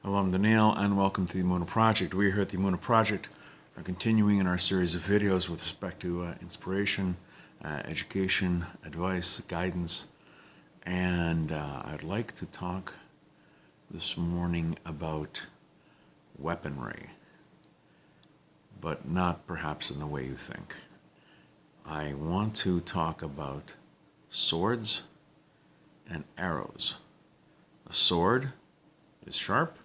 Hello, I'm Daniel, and welcome to the Emunah Project. We here at the Emunah Project are continuing in our series of videos with respect to inspiration, education, advice, guidance, and I'd like to talk this morning about weaponry, but not perhaps in the way you think. I want to talk about swords and arrows. A sword is sharp.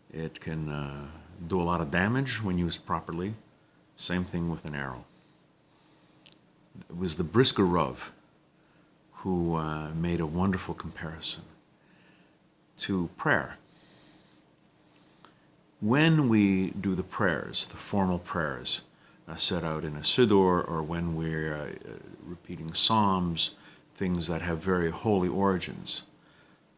It can do a lot of damage when used properly. Same thing with an arrow. It was the Brisker Rav who made a wonderful comparison to prayer. When we do the prayers, the formal prayers set out in a siddur, or when we're repeating psalms, things that have very holy origins,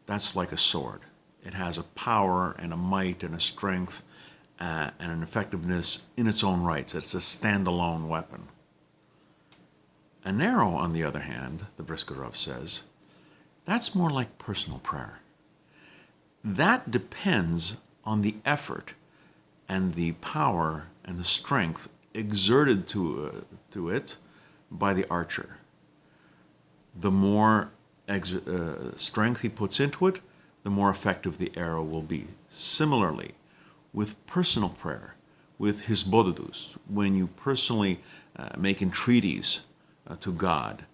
that's like a sword. It has a power and a might and a strength and an effectiveness in its own rights. It's a standalone weapon. An arrow, on the other hand, the Brisker Rav says, that's more like personal prayer. That depends on the effort and the power and the strength exerted to it by the archer. The more strength he puts into it, the more effective the arrow will be. Similarly, with personal prayer, with hisbodedus, when you personally make entreaties to God,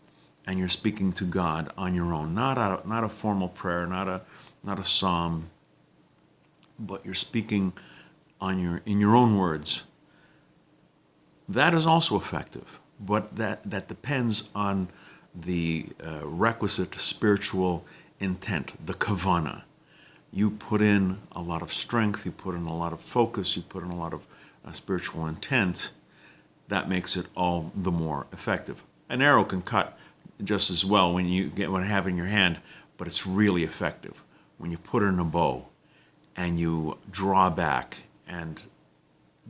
and you're speaking to God on your own, not a formal prayer, not a psalm, but you're speaking in your own words, that is also effective. But that depends on the requisite spiritual intent, the kavana. You put in a lot of strength, you put in a lot of focus, you put in a lot of spiritual intent. That makes it all the more effective. An arrow can cut just as well when you have it in your hand, but it's really effective when you put it in a bow and you draw back and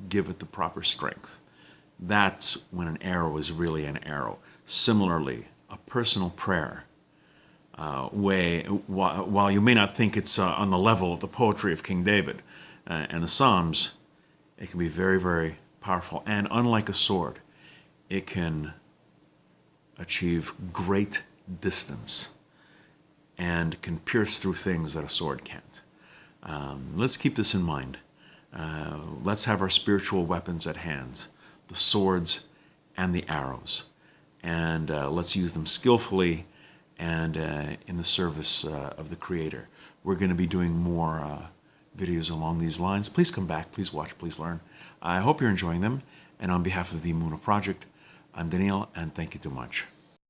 give it the proper strength. That's when an arrow is really an arrow. Similarly, a personal prayer, while you may not think it's on the level of the poetry of King David and the Psalms, it can be very, very powerful. And unlike a sword, it can achieve great distance and can pierce through things that a sword can't. Let's keep this in mind. Let's have our spiritual weapons at hand, the swords and the arrows. And let's use them skillfully and in the service of the Creator. We're going to be doing more videos along these lines. Please come back, please watch, please learn. I hope you're enjoying them. And on behalf of the Emunah Project, I'm Daniel, and thank you too much.